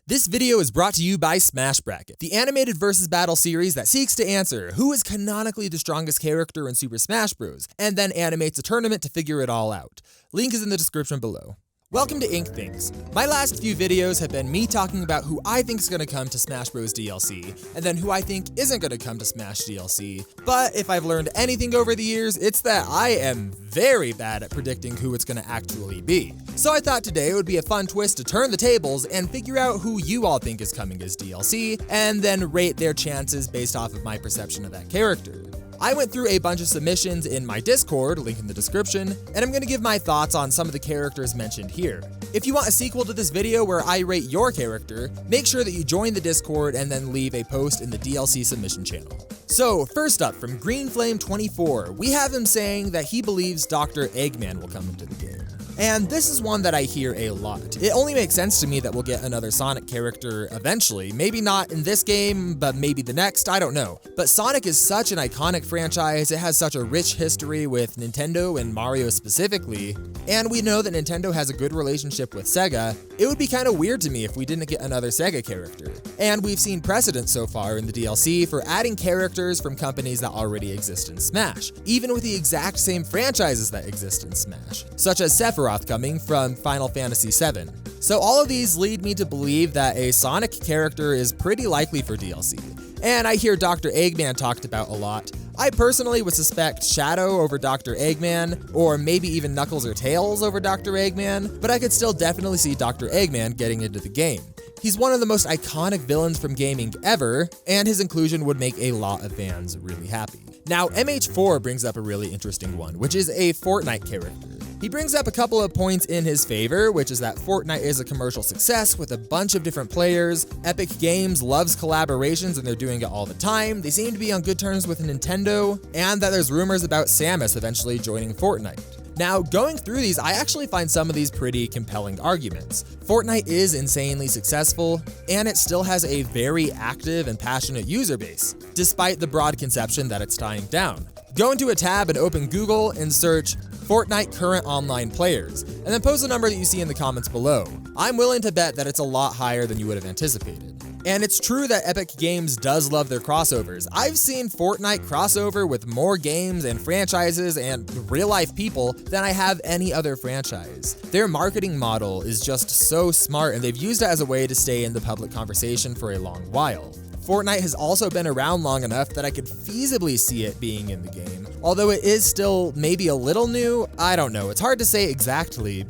This video is brought to you by Smash Bracket, the animated versus battle series that seeks to answer who is canonically the strongest character in Super Smash Bros., and then animates a tournament to figure it all out. Link is in the description below. Welcome to InkThinks. My last few videos have been me talking about who I think is going to come to Smash Bros. DLC, and then who I think isn't going to come to Smash DLC. But if I've learned anything over the years, it's that I am very bad at predicting who it's going to actually be. So I thought today it would be a fun twist to turn the tables and figure out who you all think is coming as DLC, and then rate their chances based off of my perception of that character. I went through a bunch of submissions in my Discord, link in the description, and I'm going to give my thoughts on some of the characters mentioned here. If you want a sequel to this video where I rate your character, make sure that you join the Discord and then leave a post in the DLC submission channel. So, first up, from GreenFlame24, we have him saying that he believes Dr. Eggman will come into the game. And this is one that I hear a lot. It only makes sense to me that we'll get another Sonic character eventually. Maybe not in this game, but maybe the next, I don't know. But Sonic is such an iconic franchise, it has such a rich history with Nintendo and Mario specifically, and we know that Nintendo has a good relationship with Sega. It would be kind of weird to me if we didn't get another Sega character. And we've seen precedent so far in the DLC for adding characters from companies that already exist in Smash, even with the exact same franchises that exist in Smash, such as Sephiroth coming from Final Fantasy VII. So all of these lead me to believe that a Sonic character is pretty likely for DLC. And I hear Dr. Eggman talked about a lot. I personally would suspect Shadow over Dr. Eggman, or maybe even Knuckles or Tails over Dr. Eggman, but I could still definitely see Dr. Eggman getting into the game. He's one of the most iconic villains from gaming ever, and his inclusion would make a lot of fans really happy. Now, MH4 brings up a really interesting one, which is a Fortnite character. He brings up a couple of points in his favor, which is that Fortnite is a commercial success with a bunch of different players. Epic Games loves collaborations and they're doing it all the time. They seem to be on good terms with Nintendo, and that there's rumors about Samus eventually joining Fortnite. Now, going through these, I actually find some of these pretty compelling arguments. Fortnite is insanely successful, and it still has a very active and passionate user base, despite the broad conception that it's dying down. Go into a tab and open Google and search Fortnite current online players, and then post the number that you see in the comments below. I'm willing to bet that it's a lot higher than you would have anticipated. And it's true that Epic Games does love their crossovers. I've seen Fortnite crossover with more games and franchises and real-life people than I have any other franchise. Their marketing model is just so smart, and they've used it as a way to stay in the public conversation for a long while. Fortnite has also been around long enough that I could feasibly see it being in the game. Although it is still maybe a little new, I don't know, it's hard to say exactly,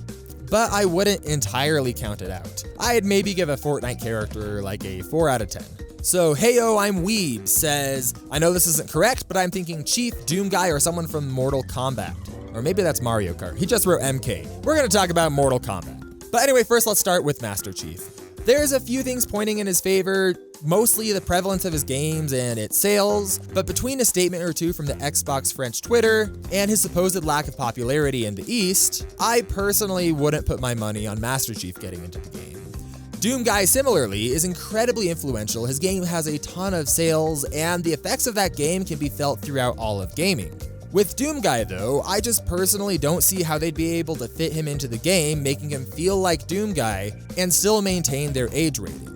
but I wouldn't entirely count it out. I'd maybe give a Fortnite character like a 4 out of 10. So Heyo, I'm Weeb says, I know this isn't correct, but I'm thinking Chief, Doomguy, or someone from Mortal Kombat. Or maybe that's Mario Kart. He just wrote MK. We're gonna talk about Mortal Kombat. But anyway, first let's start with Master Chief. There's a few things pointing in his favor, mostly the prevalence of his games and its sales, but between a statement or two from the Xbox French Twitter and his supposed lack of popularity in the East, I personally wouldn't put my money on Master Chief getting into the game. Doomguy, similarly, is incredibly influential. His game has a ton of sales, and the effects of that game can be felt throughout all of gaming. With Doomguy though, I just personally don't see how they'd be able to fit him into the game, making him feel like Doomguy, and still maintain their age rating.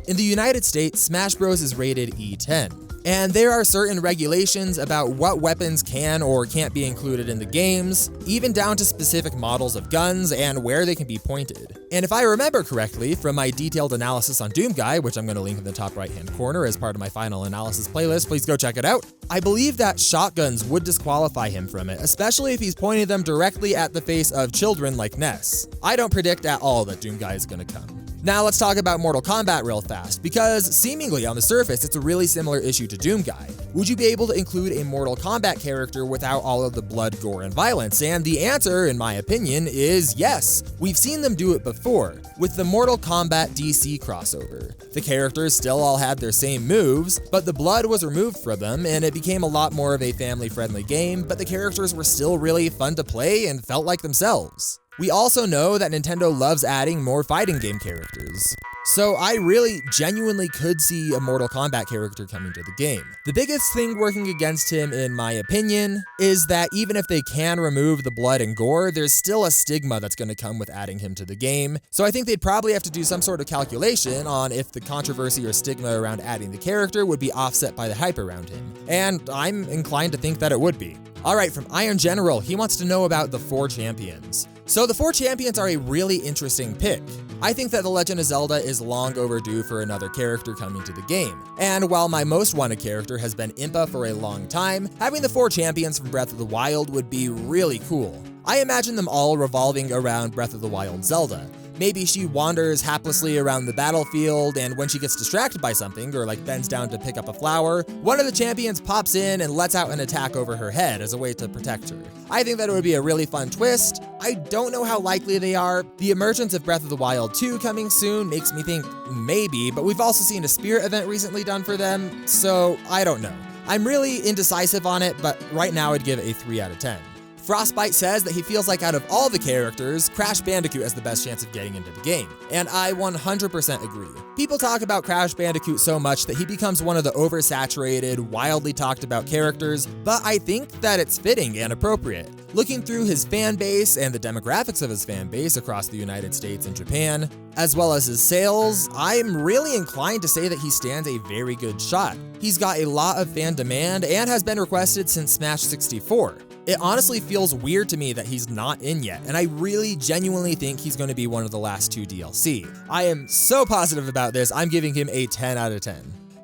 In the United States, Smash Bros. Is rated E10. And there are certain regulations about what weapons can or can't be included in the games, even down to specific models of guns and where they can be pointed. And if I remember correctly from my detailed analysis on Doomguy, which I'm going to link in the top right hand corner as part of my final analysis playlist, please go check it out, I believe that shotguns would disqualify him from it, especially if he's pointing them directly at the face of children like Ness. I don't predict at all that Doomguy is going to come. Now let's talk about Mortal Kombat real fast, because seemingly on the surface it's a really similar issue to Doomguy. Would you be able to include a Mortal Kombat character without all of the blood, gore, and violence? And the answer, in my opinion, is yes. We've seen them do it before, with the Mortal Kombat DC crossover. The characters still all had their same moves, but the blood was removed from them, and it became a lot more of a family-friendly game, but the characters were still really fun to play and felt like themselves. We also know that Nintendo loves adding more fighting game characters. So I really genuinely could see a Mortal Kombat character coming to the game. The biggest thing working against him, in my opinion, is that even if they can remove the blood and gore, there's still a stigma that's going to come with adding him to the game. So I think they'd probably have to do some sort of calculation on if the controversy or stigma around adding the character would be offset by the hype around him. And I'm inclined to think that it would be. Alright, from Iron General, he wants to know about the 4 champions. So the 4 champions are a really interesting pick. I think that The Legend of Zelda is long overdue for another character coming to the game. And while my most wanted character has been Impa for a long time, having the 4 champions from Breath of the Wild would be really cool. I imagine them all revolving around Breath of the Wild Zelda. Maybe she wanders haplessly around the battlefield, and when she gets distracted by something, or bends down to pick up a flower, one of the champions pops in and lets out an attack over her head as a way to protect her. I think that it would be a really fun twist. I don't know how likely they are. The emergence of Breath of the Wild 2 coming soon makes me think maybe, but we've also seen a spirit event recently done for them, so I don't know. I'm really indecisive on it, but right now I'd give it a 3 out of 10. Frostbite says that he feels like out of all the characters, Crash Bandicoot has the best chance of getting into the game, and I 100% agree. People talk about Crash Bandicoot so much that he becomes one of the oversaturated, wildly talked about characters, but I think that it's fitting and appropriate. Looking through his fan base and the demographics of his fan base across the United States and Japan, as well as his sales, I'm really inclined to say that he stands a very good shot. He's got a lot of fan demand and has been requested since Smash 64. It honestly feels weird to me that he's not in yet, and I really genuinely think he's going to be one of the last 2 DLC. I am so positive about this, I'm giving him a 10 out of 10.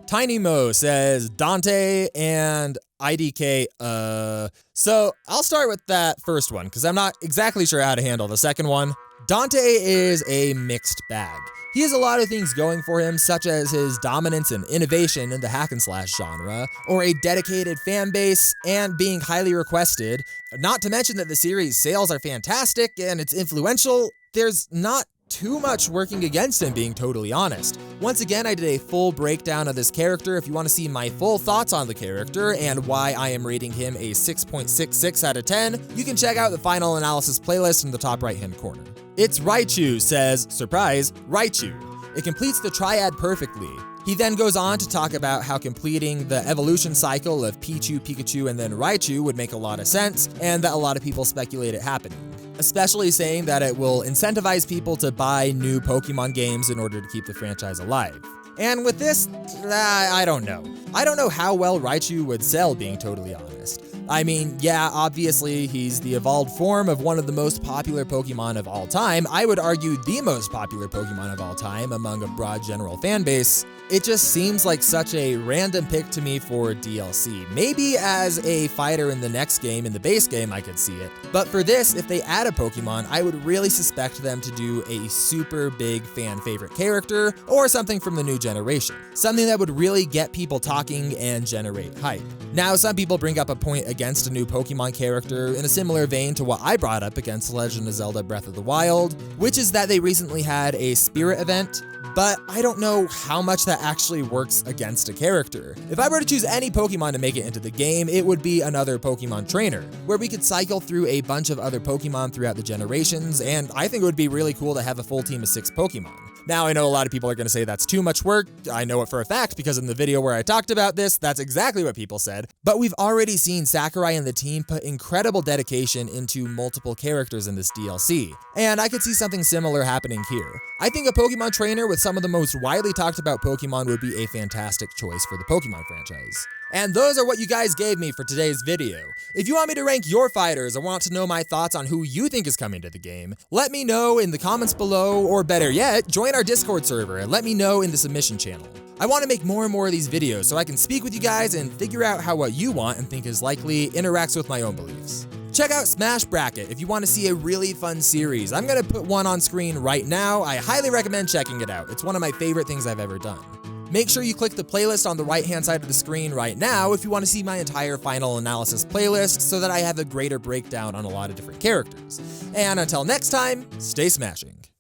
Tiny Mo says Dante and IDK, So I'll start with that first one, because I'm not exactly sure how to handle the second one. Dante is a mixed bag. He has a lot of things going for him, such as his dominance and innovation in the hack and slash genre, or a dedicated fan base, and being highly requested. Not to mention that the series' sales are fantastic and it's influential. There's not too much working against him, being totally honest. Once again, I did a full breakdown of this character. If you want to see my full thoughts on the character and why I am rating him a 6.66 out of 10, you can check out the final analysis playlist in the top right-hand corner. It's Raichu says, surprise, Raichu. It completes the triad perfectly. He then goes on to talk about how completing the evolution cycle of Pichu, Pikachu, and then Raichu would make a lot of sense, and that a lot of people speculate it happening. Especially saying that it will incentivize people to buy new Pokemon games in order to keep the franchise alive. And with this, I don't know. I don't know how well Raichu would sell, being totally honest. I mean, yeah, obviously he's the evolved form of one of the most popular Pokemon of all time. I would argue the most popular Pokemon of all time among a broad general fan base. It just seems like such a random pick to me for DLC. Maybe as a fighter in the next game, in the base game, I could see it. But for this, if they add a Pokemon, I would really suspect them to do a super big fan favorite character or something from the new generation. Something that would really get people talking and generate hype. Now, some people bring up a point against a new Pokemon character in a similar vein to what I brought up against Legend of Zelda Breath of the Wild, which is that they recently had a spirit event, but I don't know how much that actually works against a character. If I were to choose any Pokemon to make it into the game, it would be another Pokemon trainer, where we could cycle through a bunch of other Pokemon throughout the generations, and I think it would be really cool to have a full team of 6 Pokemon. Now, I know a lot of people are going to say that's too much work. I know it for a fact because in the video where I talked about this, that's exactly what people said. But we've already seen Sakurai and the team put incredible dedication into multiple characters in this DLC, and I could see something similar happening here. I think a Pokemon trainer with some of the most widely talked about Pokemon would be a fantastic choice for the Pokemon franchise. And those are what you guys gave me for today's video. If you want me to rank your fighters or want to know my thoughts on who you think is coming to the game, let me know in the comments below, or better yet, join our Discord server and let me know in the submission channel. I want to make more and more of these videos so I can speak with you guys and figure out how what you want and think is likely interacts with my own beliefs. Check out Smash Bracket if you want to see a really fun series. I'm going to put one on screen right now. I highly recommend checking it out. It's one of my favorite things I've ever done. Make sure you click the playlist on the right-hand side of the screen right now if you want to see my entire final analysis playlist so that I have a greater breakdown on a lot of different characters. And until next time, stay smashing.